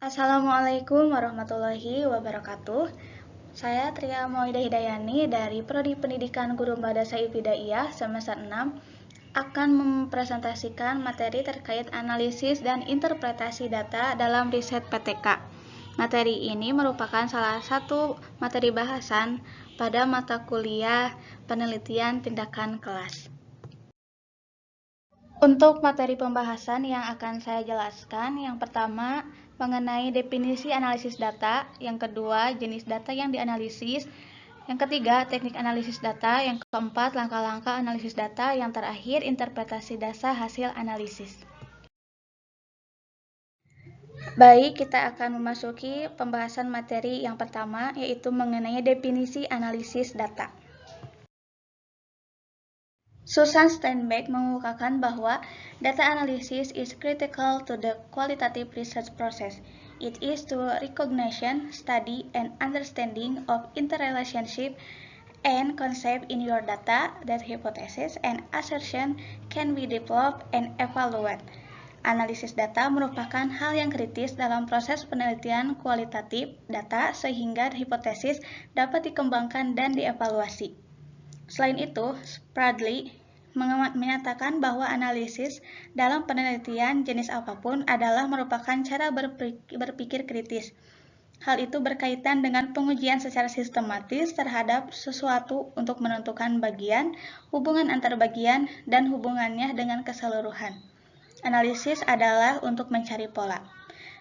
Assalamualaikum warahmatullahi wabarakatuh. Saya Tria Mauida Hidayani dari Prodi Pendidikan Guru Madrasah Ibtidaiyah semester 6 akan mempresentasikan materi terkait analisis dan interpretasi data dalam riset PTK. Materi ini merupakan salah satu materi bahasan pada mata kuliah penelitian tindakan kelas. Untuk materi pembahasan yang akan saya jelaskan, yang pertama mengenai definisi analisis data, yang kedua jenis data yang dianalisis, yang ketiga teknik analisis data, yang keempat langkah-langkah analisis data, yang terakhir interpretasi dasar hasil analisis. Baik, kita akan memasuki pembahasan materi yang pertama, yaitu mengenai definisi analisis data. Susan Steinbeck mengemukakan bahwa data analysis is critical to the qualitative research process. It is to recognition, study, and understanding of interrelationship and concept in your data that hypothesis and assertion can be developed and evaluated. Analisis data merupakan hal yang kritis dalam proses penelitian kualitatif data sehingga hipotesis dapat dikembangkan dan dievaluasi. Selain itu, Spradley menyatakan bahwa analisis dalam penelitian jenis apapun adalah merupakan cara berpikir kritis. Hal itu berkaitan dengan pengujian secara sistematis terhadap sesuatu untuk menentukan bagian, hubungan antar bagian, dan hubungannya dengan keseluruhan. Analisis adalah untuk mencari pola.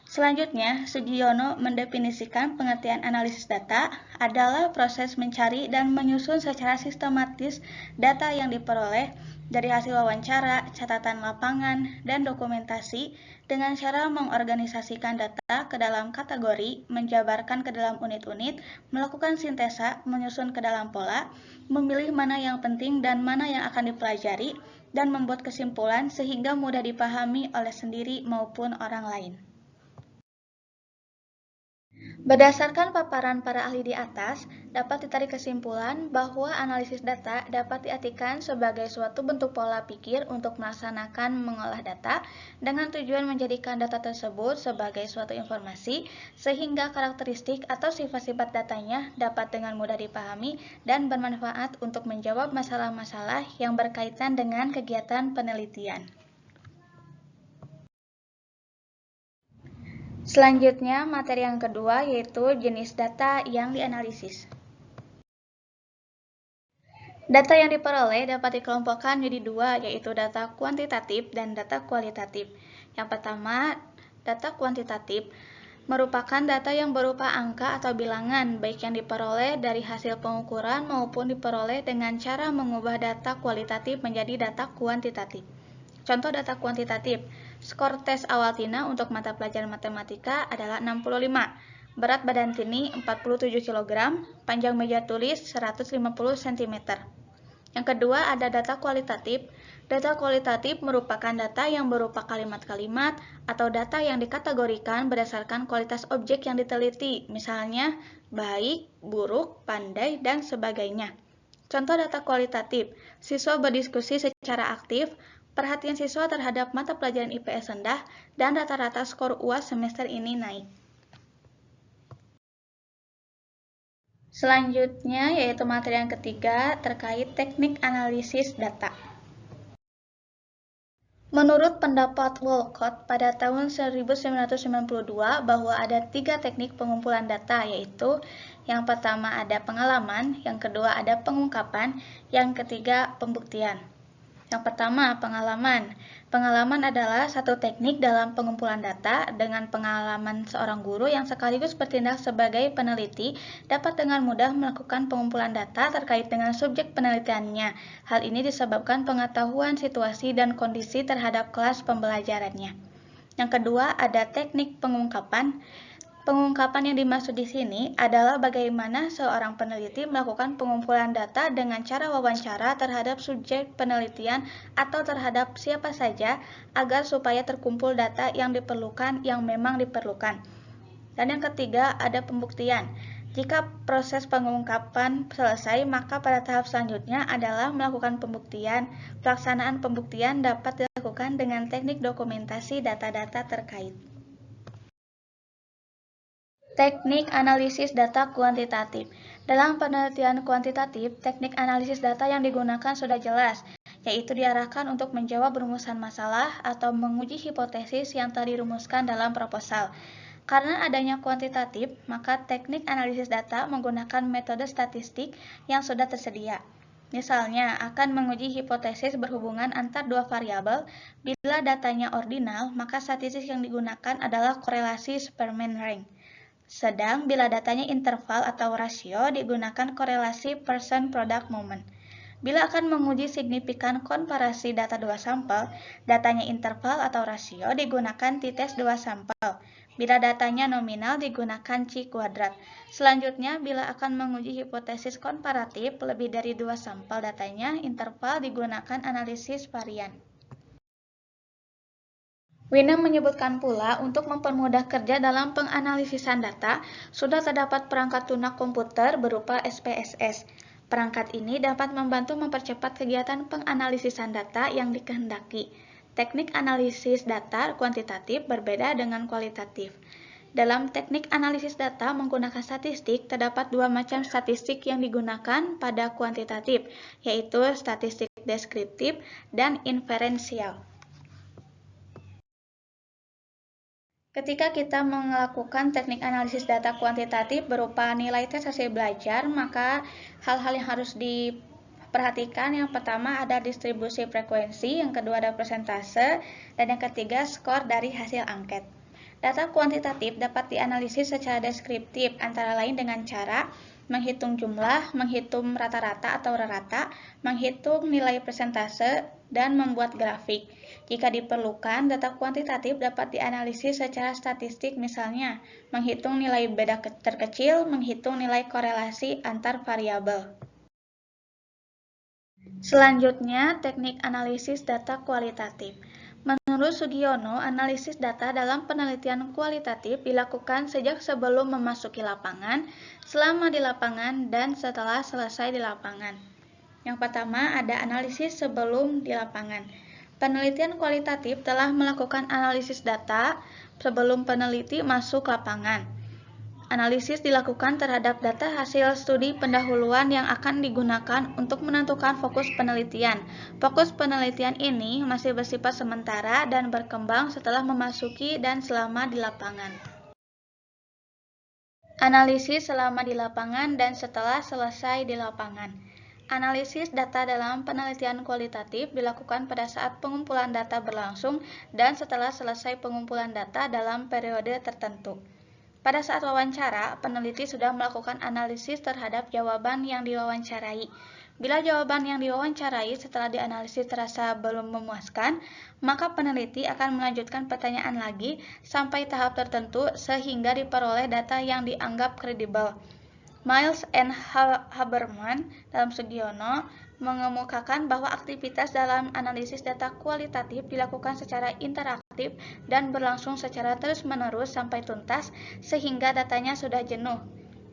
Selanjutnya, Sugiono mendefinisikan pengertian analisis data adalah proses mencari dan menyusun secara sistematis data yang diperoleh dari hasil wawancara, catatan lapangan, dan dokumentasi dengan cara mengorganisasikan data ke dalam kategori, menjabarkan ke dalam unit-unit, melakukan sintesa, menyusun ke dalam pola, memilih mana yang penting dan mana yang akan dipelajari, dan membuat kesimpulan sehingga mudah dipahami oleh sendiri maupun orang lain. Berdasarkan paparan para ahli di atas, dapat ditarik kesimpulan bahwa analisis data dapat diartikan sebagai suatu bentuk pola pikir untuk melaksanakan mengolah data dengan tujuan menjadikan data tersebut sebagai suatu informasi sehingga karakteristik atau sifat-sifat datanya dapat dengan mudah dipahami dan bermanfaat untuk menjawab masalah-masalah yang berkaitan dengan kegiatan penelitian. Selanjutnya, materi yang kedua yaitu jenis data yang dianalisis. Data yang diperoleh dapat dikelompokkan menjadi dua, yaitu data kuantitatif dan data kualitatif. Yang pertama, data kuantitatif merupakan data yang berupa angka atau bilangan, baik yang diperoleh dari hasil pengukuran maupun diperoleh dengan cara mengubah data kualitatif menjadi data kuantitatif. Contoh data kuantitatif, skor tes awal Tina untuk mata pelajaran matematika adalah 65, berat badan Tini 47 kg, panjang meja tulis 150 cm. Yang kedua ada data kualitatif. Data kualitatif merupakan data yang berupa kalimat-kalimat atau data yang dikategorikan berdasarkan kualitas objek yang diteliti, misalnya baik, buruk, pandai, dan sebagainya. Contoh data kualitatif, siswa berdiskusi secara aktif, perhatian siswa terhadap mata pelajaran IPS rendah, dan rata-rata skor UAS semester ini naik. Selanjutnya yaitu materi yang ketiga terkait teknik analisis data. Menurut pendapat Walcott pada tahun 1992 bahwa ada 3 teknik pengumpulan data, yaitu yang pertama ada pengalaman, yang kedua ada pengungkapan, yang ketiga pembuktian. Yang pertama, pengalaman. Pengalaman adalah satu teknik dalam pengumpulan data. Dengan pengalaman seorang guru yang sekaligus bertindak sebagai peneliti dapat dengan mudah melakukan pengumpulan data terkait dengan subjek penelitiannya. Hal ini disebabkan pengetahuan situasi dan kondisi terhadap kelas pembelajarannya. Yang kedua, ada teknik pengungkapan. Pengungkapan yang dimaksud di sini adalah bagaimana seorang peneliti melakukan pengumpulan data dengan cara wawancara terhadap subjek penelitian atau terhadap siapa saja agar supaya terkumpul data yang diperlukan yang memang diperlukan. Dan yang ketiga ada pembuktian. Jika proses pengungkapan selesai, maka pada tahap selanjutnya adalah melakukan pembuktian. Pelaksanaan pembuktian dapat dilakukan dengan teknik dokumentasi data-data terkait. Teknik analisis data kuantitatif. Dalam penelitian kuantitatif, teknik analisis data yang digunakan sudah jelas, yaitu diarahkan untuk menjawab rumusan masalah atau menguji hipotesis yang telah dirumuskan dalam proposal. Karena adanya kuantitatif, maka teknik analisis data menggunakan metode statistik yang sudah tersedia. Misalnya, akan menguji hipotesis berhubungan antar dua variabel. Bila datanya ordinal, maka statistik yang digunakan adalah korelasi Spearman rank. Sedang bila datanya interval atau rasio, digunakan korelasi person product moment. Bila akan menguji signifikan komparasi data dua sampel, datanya interval atau rasio, digunakan t-test dua sampel. Bila datanya nominal, digunakan chi kuadrat. Selanjutnya, bila akan menguji hipotesis komparatif lebih dari dua sampel datanya, interval, digunakan analisis varian. Wina menyebutkan pula, untuk mempermudah kerja dalam penganalisisan data, sudah terdapat perangkat lunak komputer berupa SPSS. Perangkat ini dapat membantu mempercepat kegiatan penganalisisan data yang dikehendaki. Teknik analisis data kuantitatif berbeda dengan kualitatif. Dalam teknik analisis data menggunakan statistik, terdapat dua macam statistik yang digunakan pada kuantitatif, yaitu statistik deskriptif dan inferensial. Ketika kita melakukan teknik analisis data kuantitatif berupa nilai tes hasil belajar, maka hal-hal yang harus diperhatikan, yang pertama ada distribusi frekuensi, yang kedua ada persentase, dan yang ketiga skor dari hasil angket. Data kuantitatif dapat dianalisis secara deskriptif, antara lain dengan cara menghitung jumlah, menghitung rata-rata atau rata, menghitung nilai persentase, dan membuat grafik. Jika diperlukan, data kuantitatif dapat dianalisis secara statistik, misalnya menghitung nilai beda terkecil, menghitung nilai korelasi antar variabel. Selanjutnya, teknik analisis data kualitatif. Menurut Sugiono, analisis data dalam penelitian kualitatif dilakukan sejak sebelum memasuki lapangan, selama di lapangan, dan setelah selesai di lapangan. Yang pertama ada analisis sebelum di lapangan. Penelitian kualitatif telah melakukan analisis data sebelum peneliti masuk lapangan. Analisis dilakukan terhadap data hasil studi pendahuluan yang akan digunakan untuk menentukan fokus penelitian. Fokus penelitian ini masih bersifat sementara dan berkembang setelah memasuki dan selama di lapangan. Analisis selama di lapangan dan setelah selesai di lapangan. Analisis data dalam penelitian kualitatif dilakukan pada saat pengumpulan data berlangsung dan setelah selesai pengumpulan data dalam periode tertentu. Pada saat wawancara, peneliti sudah melakukan analisis terhadap jawaban yang diwawancarai. Bila jawaban yang diwawancarai setelah dianalisis terasa belum memuaskan, maka peneliti akan melanjutkan pertanyaan lagi sampai tahap tertentu sehingga diperoleh data yang dianggap kredibel. Miles and Haberman dalam Sugiono mengemukakan bahwa aktivitas dalam analisis data kualitatif dilakukan secara interaktif dan berlangsung secara terus-menerus sampai tuntas sehingga datanya sudah jenuh.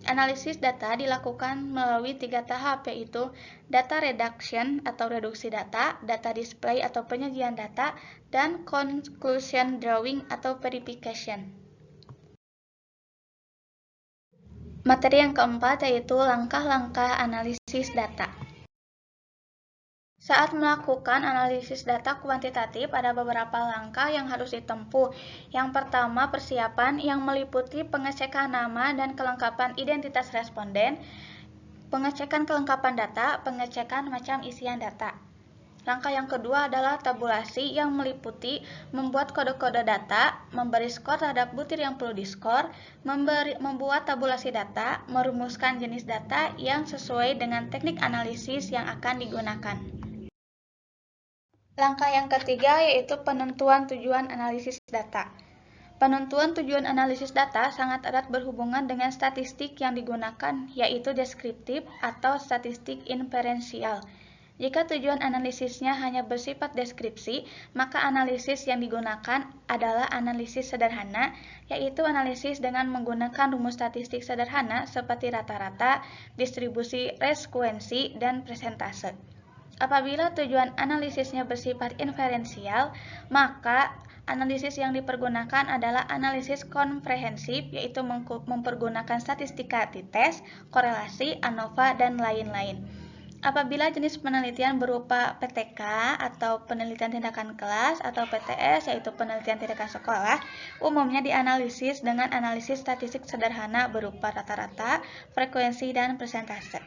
Analisis data dilakukan melalui 3 tahap, yaitu data reduction atau reduksi data, data display atau penyajian data, dan conclusion drawing atau verification. Materi yang keempat yaitu langkah-langkah analisis data. Saat melakukan analisis data kuantitatif, ada beberapa langkah yang harus ditempuh. Yang pertama, persiapan yang meliputi pengecekan nama dan kelengkapan identitas responden, pengecekan kelengkapan data, pengecekan macam isian data. Langkah yang kedua adalah tabulasi yang meliputi membuat kode-kode data, memberi skor terhadap butir yang perlu diskor, membuat tabulasi data, merumuskan jenis data yang sesuai dengan teknik analisis yang akan digunakan. Langkah yang ketiga yaitu penentuan tujuan analisis data. Penentuan tujuan analisis data sangat erat berhubungan dengan statistik yang digunakan, yaitu deskriptif atau statistik inferensial. Jika tujuan analisisnya hanya bersifat deskripsi, maka analisis yang digunakan adalah analisis sederhana, yaitu analisis dengan menggunakan rumus statistik sederhana seperti rata-rata, distribusi frekuensi, dan persentase. Apabila tujuan analisisnya bersifat inferensial, maka Analisis yang dipergunakan adalah analisis komprehensif, yaitu mempergunakan statistika t-test, korelasi, ANOVA, dan lain-lain. Apabila jenis penelitian berupa PTK atau penelitian tindakan kelas atau PTS yaitu penelitian tindakan sekolah, umumnya dianalisis dengan analisis statistik sederhana berupa rata-rata, frekuensi, dan persentase.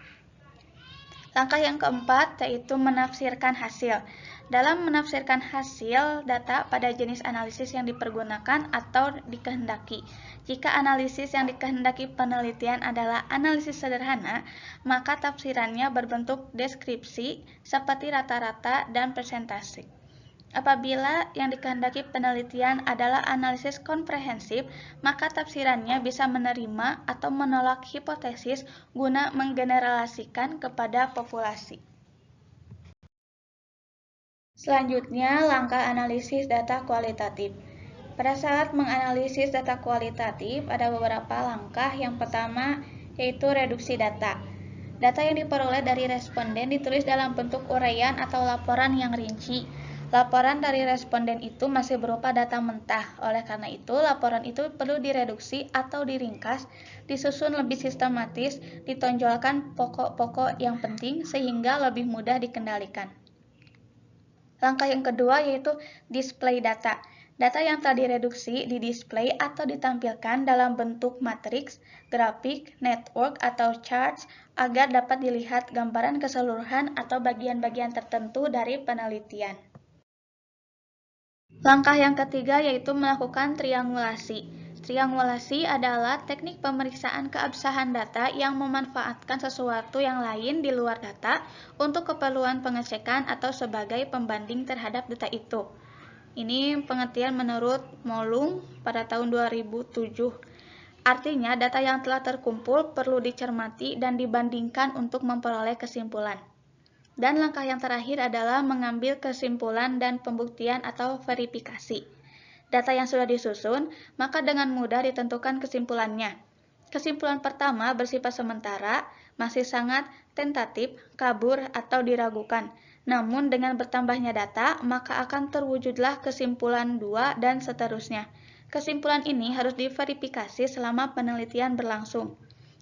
Langkah yang keempat yaitu menafsirkan hasil. Dalam menafsirkan hasil data pada jenis analisis yang dipergunakan atau dikehendaki. Jika analisis yang dikehendaki penelitian adalah analisis sederhana, maka tafsirannya berbentuk deskripsi seperti rata-rata dan persentase. Apabila yang dikehendaki penelitian adalah analisis komprehensif, maka tafsirannya bisa menerima atau menolak hipotesis guna menggeneralisasikan kepada populasi. Selanjutnya, langkah analisis data kualitatif. Pada saat menganalisis data kualitatif, ada beberapa langkah. Yang pertama, yaitu reduksi data. Data yang diperoleh dari responden ditulis dalam bentuk uraian atau laporan yang rinci. Laporan dari responden itu masih berupa data mentah. Oleh karena itu, laporan itu perlu direduksi atau diringkas, disusun lebih sistematis, ditonjolkan pokok-pokok yang penting sehingga lebih mudah dikendalikan. Langkah yang kedua yaitu display data. Data yang telah direduksi didisplay atau ditampilkan dalam bentuk matriks, grafik, network, atau charts agar dapat dilihat gambaran keseluruhan atau bagian-bagian tertentu dari penelitian. Langkah yang ketiga yaitu melakukan triangulasi. Triangulasi adalah teknik pemeriksaan keabsahan data yang memanfaatkan sesuatu yang lain di luar data untuk keperluan pengecekan atau sebagai pembanding terhadap data itu. Ini pengertian menurut Molung pada tahun 2007. Artinya, data yang telah terkumpul perlu dicermati dan dibandingkan untuk memperoleh kesimpulan. Dan langkah yang terakhir adalah mengambil kesimpulan dan pembuktian atau verifikasi. Data yang sudah disusun, maka dengan mudah ditentukan kesimpulannya. Kesimpulan pertama bersifat sementara, masih sangat tentatif, kabur, atau diragukan. Namun dengan bertambahnya data, maka akan terwujudlah kesimpulan 2 dan seterusnya. Kesimpulan ini harus diverifikasi selama penelitian berlangsung.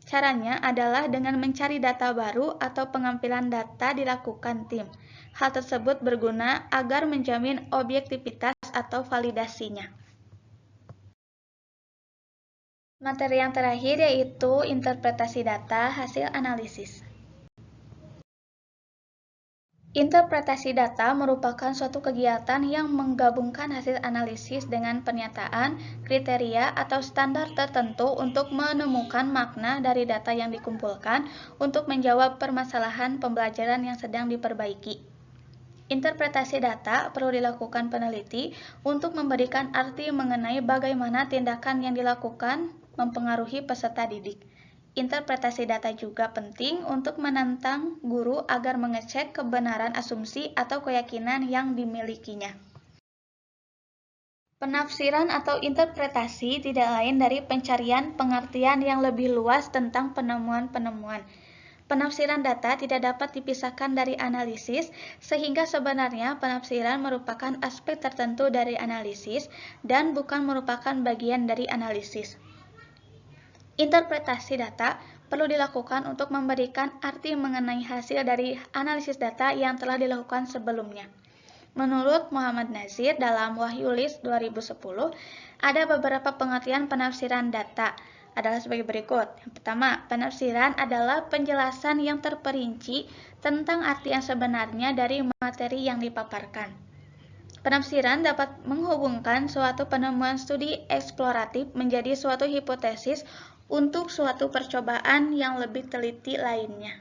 Caranya adalah dengan mencari data baru atau pengambilan data dilakukan tim. Hal tersebut berguna agar menjamin objektivitas atau validasinya. Materi yang terakhir yaitu interpretasi data hasil analisis. Interpretasi data merupakan suatu kegiatan yang menggabungkan hasil analisis dengan pernyataan, kriteria, atau standar tertentu untuk menemukan makna dari data yang dikumpulkan untuk menjawab permasalahan pembelajaran yang sedang diperbaiki. Interpretasi data perlu dilakukan peneliti untuk memberikan arti mengenai bagaimana tindakan yang dilakukan mempengaruhi peserta didik. Interpretasi data juga penting untuk menantang guru agar mengecek kebenaran asumsi atau keyakinan yang dimilikinya. Penafsiran atau interpretasi tidak lain dari pencarian pengertian yang lebih luas tentang penemuan-penemuan. Penafsiran data tidak dapat dipisahkan dari analisis, sehingga sebenarnya penafsiran merupakan aspek tertentu dari analisis dan bukan merupakan bagian dari analisis. Interpretasi data perlu dilakukan untuk memberikan arti mengenai hasil dari analisis data yang telah dilakukan sebelumnya. Menurut Muhammad Nazir dalam Wahyulis 2010, ada beberapa pengertian penafsiran data adalah sebagai berikut. Yang pertama, penafsiran adalah penjelasan yang terperinci tentang arti yang sebenarnya dari materi yang dipaparkan. Penafsiran dapat menghubungkan suatu penemuan studi eksploratif menjadi suatu hipotesis untuk suatu percobaan yang lebih teliti lainnya.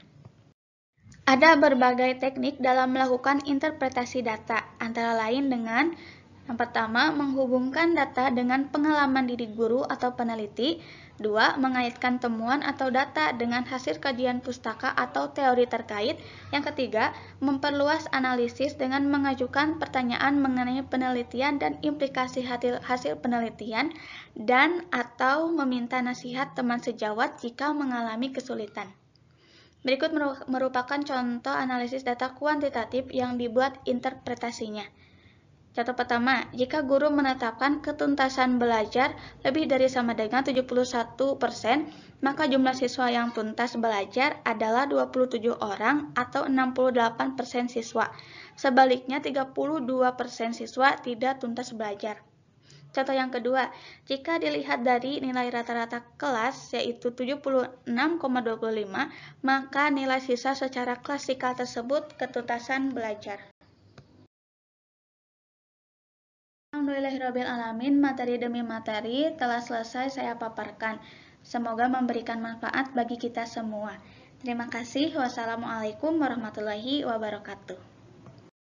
Ada berbagai teknik dalam melakukan interpretasi data, antara lain dengan yang pertama, menghubungkan data dengan pengalaman didik guru atau peneliti. 2. Mengaitkan temuan atau data dengan hasil kajian pustaka atau teori terkait. Yang ketiga, memperluas analisis dengan mengajukan pertanyaan mengenai penelitian dan implikasi hasil penelitian dan atau meminta nasihat teman sejawat jika mengalami kesulitan. Berikut merupakan contoh analisis data kuantitatif yang dibuat interpretasinya. Contoh pertama, jika guru menetapkan ketuntasan belajar lebih dari sama dengan 71%, maka jumlah siswa yang tuntas belajar adalah 27 orang atau 68% siswa. Sebaliknya, 32% siswa tidak tuntas belajar. Contoh yang kedua, jika dilihat dari nilai rata-rata kelas yaitu 76,25, maka nilai siswa secara klasikal tersebut ketuntasan belajar. Alhamdulillahirrabbilalamin, materi demi materi telah selesai saya paparkan. Semoga memberikan manfaat bagi kita semua. Terima kasih. Wassalamualaikum warahmatullahi wabarakatuh.